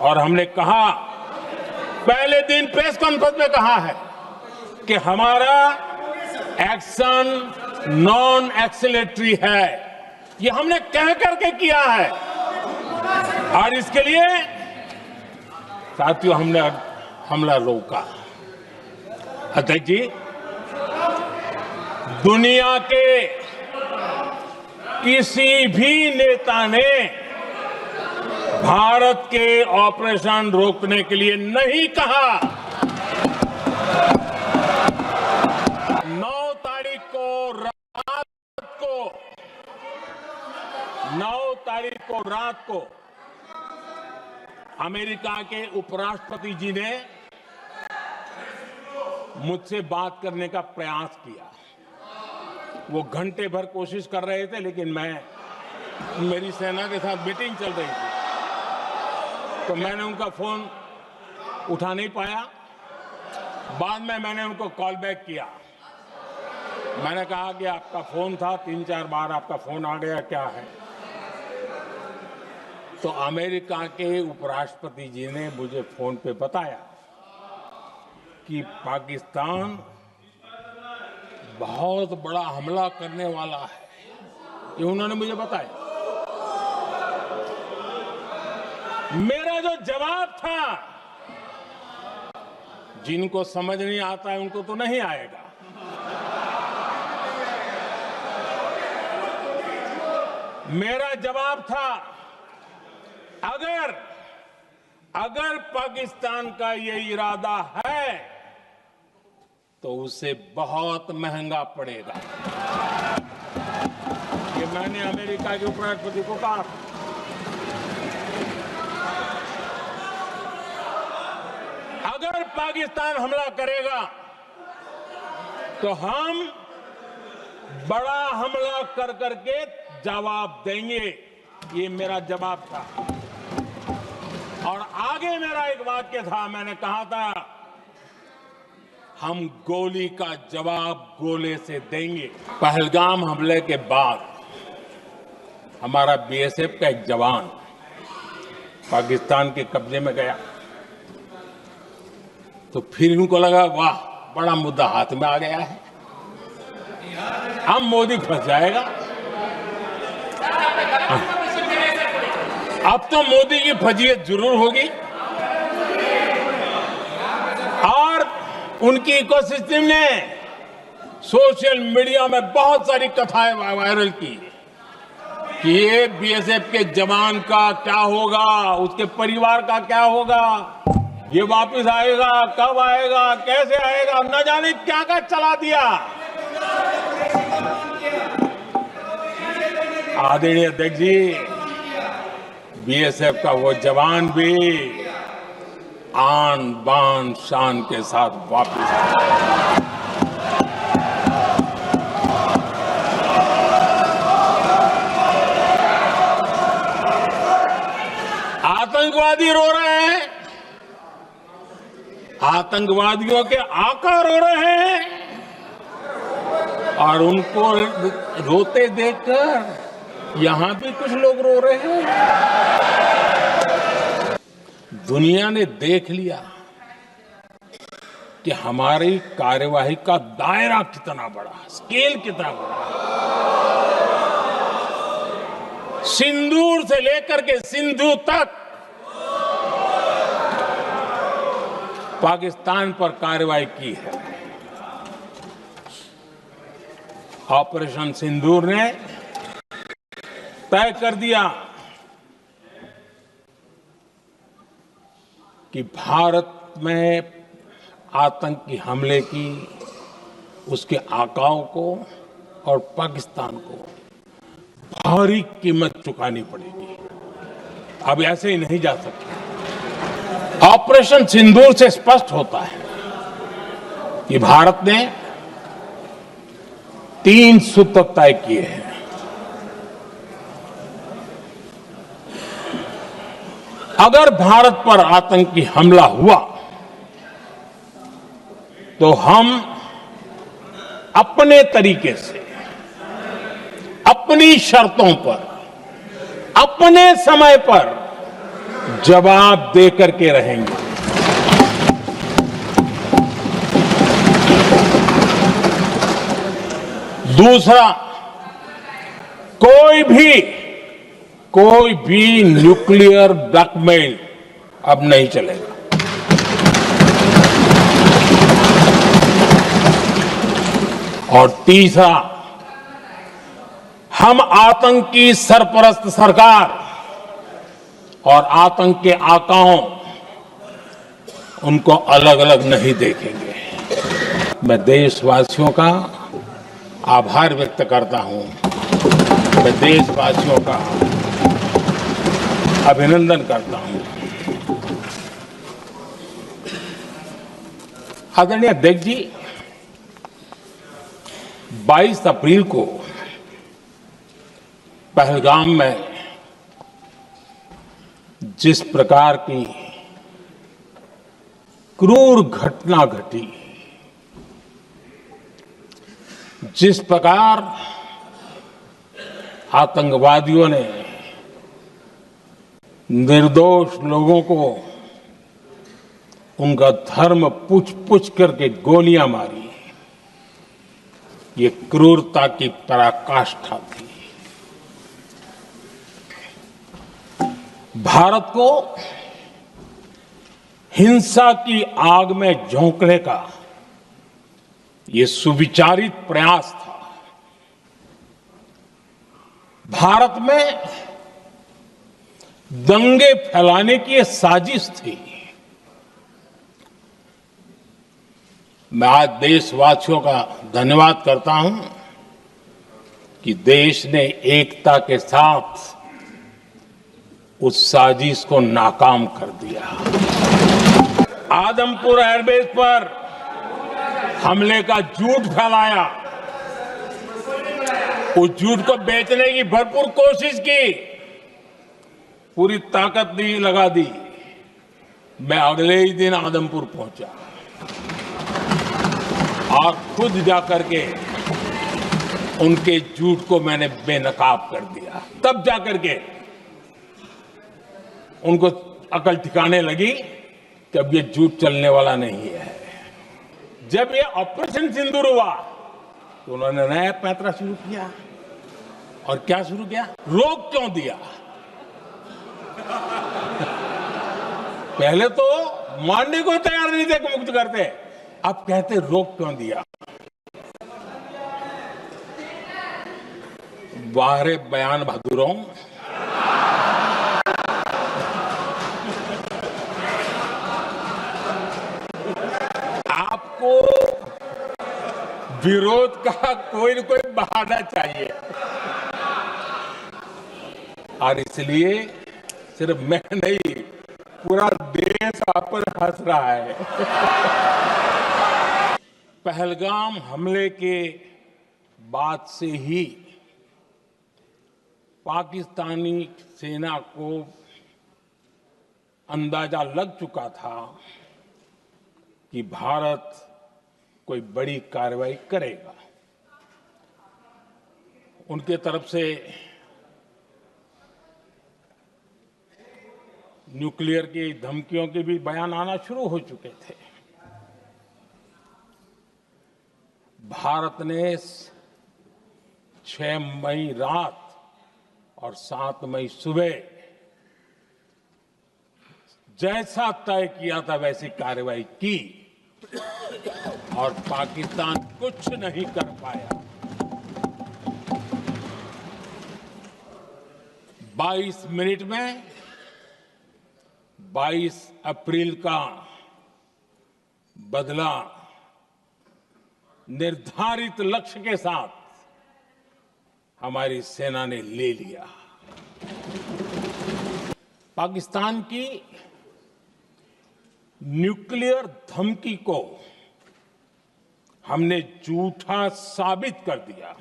और हमने कहा, पहले दिन प्रेस कॉन्फ्रेंस में कहा है कि हमारा एक्शन नॉन एक्सीलरेटरी है। ये हमने कह करके किया है और इसके लिए साथियों हमने हमला रोका। अध्यक्ष जी, दुनिया के किसी भी नेता ने भारत के ऑपरेशन रोकने के लिए नहीं कहा। 9 तारीख को रात को अमेरिका के उपराष्ट्रपति जी ने मुझसे बात करने का प्रयास किया। वो घंटे भर कोशिश कर रहे थे, लेकिन मेरी सेना के साथ मीटिंग चल रही थी, तो मैंने उनका फोन उठा नहीं पाया। बाद में मैंने उनको कॉल बैक किया। मैंने कहा कि आपका फोन था, 3-4 बार आपका फोन आ गया, क्या है? तो अमेरिका के उपराष्ट्रपति जी ने मुझे फोन पे बताया कि पाकिस्तान बहुत बड़ा हमला करने वाला है। ये उन्होंने मुझे बताया। मेरा जो जवाब था, जिनको समझ नहीं आता है उनको तो नहीं आएगा। मेरा जवाब था, अगर पाकिस्तान का ये इरादा है तो उसे बहुत महंगा पड़ेगा। ये मैंने अमेरिका के उपराष्ट्रपति को कहा। अगर पाकिस्तान हमला करेगा तो हम बड़ा हमला कर करके जवाब देंगे। ये मेरा जवाब था। और आगे मेरा एक वाक्य था, मैंने कहा था, हम गोली का जवाब गोले से देंगे। पहलगाम हमले के बाद हमारा बीएसएफ का एक जवान पाकिस्तान के कब्जे में गया, तो फिर इनको लगा, वाह, बड़ा मुद्दा हाथ में आ गया है, अब मोदी फंस जाएगा। अब तो मोदी की फजीयत जरूर होगी। और उनकी इकोसिस्टम ने सोशल मीडिया में बहुत सारी कथाएं वायरल की कि ये बीएसएफ के जवान का क्या होगा, उसके परिवार का क्या होगा, ये वापस आएगा, कब आएगा, कैसे आएगा, न जाने क्या क्या चला दिया। आदरणीय अध्यक्ष जी, बीएसएफ का वो जवान भी आन बान शान के साथ वापस आया। आतंकवादी रो रहे हैं, आतंकवादियों के आका रो रहे हैं, और उनको रोते देखकर यहां भी कुछ लोग रो रहे हैं। दुनिया ने देख लिया कि हमारी कार्यवाही का दायरा कितना बड़ा, स्केल कितना बड़ा। सिंदूर से लेकर के सिंधु तक पाकिस्तान पर कार्रवाई की है। ऑपरेशन सिंदूर ने तय कर दिया कि भारत में आतंकी हमले की उसके आकाओं को और पाकिस्तान को भारी कीमत चुकानी पड़ेगी। अब ऐसे ही नहीं जा सकता। ऑपरेशन सिंदूर से स्पष्ट होता है कि भारत ने 3 सूत्र तय किए हैं। अगर भारत पर आतंकी हमला हुआ तो हम अपने तरीके से, अपनी शर्तों पर, अपने समय पर जवाब दे करके रहेंगे। दूसरा, कोई भी न्यूक्लियर ब्लैकमेल अब नहीं चलेगा। और तीसरा, हम आतंक की सरपरस्त सरकार और आतंक के आकाओं उनको अलग अलग नहीं देखेंगे। मैं देशवासियों का आभार व्यक्त करता हूं। मैं देशवासियों का अभिनंदन करता हूं। आदरणीय अध्यक्ष जी, 22 अप्रैल को पहलगाम में जिस प्रकार की क्रूर घटना घटी, जिस प्रकार आतंकवादियों ने निर्दोष लोगों को उनका धर्म पूछ करके गोलियां मारी, ये क्रूरता की पराकाष्ठा थी। भारत को हिंसा की आग में झोंकने का ये सुविचारित प्रयास था। भारत में दंगे फैलाने की ये साजिश थी। मैं आज देशवासियों का धन्यवाद करता हूं कि देश ने एकता के साथ उस साजिश को नाकाम कर दिया। आदमपुर एयरबेस पर हमले का झूठ फैलाया, उस झूठ को बेचने की भरपूर कोशिश की, पूरी ताकत दी लगा दी। मैं अगले ही दिन आदमपुर पहुंचा और खुद जाकर के उनके झूठ को मैंने बेनकाब कर दिया। तब जाकर के उनको अकल ठिकाने लगी कि अब ये झूठ चलने वाला नहीं है। जब ये ऑपरेशन सिंदूर हुआ तो उन्होंने नया पैंतरा शुरू किया। और क्या शुरू किया? रोक क्यों दिया? पहले तो मानने को तैयार नहीं थे कि मुक्त करते, अब कहते रोक क्यों दिया? बाहरे बयान बहादुरों, आपको विरोध का कोई न कोई बहाना चाहिए। और इसलिए सिर्फ मैं नहीं, पूरा देश आप पर हंस रहा है। पहलगाम हमले के बाद से ही पाकिस्तानी सेना को अंदाजा लग चुका था कि भारत कोई बड़ी कार्रवाई करेगा। उनके तरफ से न्यूक्लियर की धमकियों के भी बयान आना शुरू हो चुके थे। भारत ने 6 मई रात और 7 मई सुबह जैसा तय किया था वैसी कार्रवाई की और पाकिस्तान कुछ नहीं कर पाया। 22 मिनट में 22 अप्रैल का बदला निर्धारित लक्ष्य के साथ हमारी सेना ने ले लिया। पाकिस्तान की न्यूक्लियर धमकी को हमने झूठा साबित कर दिया।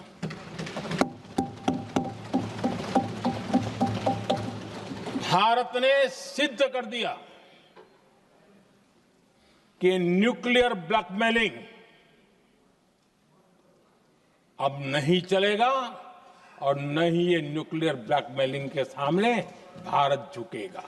भारत ने सिद्ध कर दिया कि न्यूक्लियर ब्लैकमेलिंग अब नहीं चलेगा और न ही ये न्यूक्लियर ब्लैकमेलिंग के सामने भारत झुकेगा।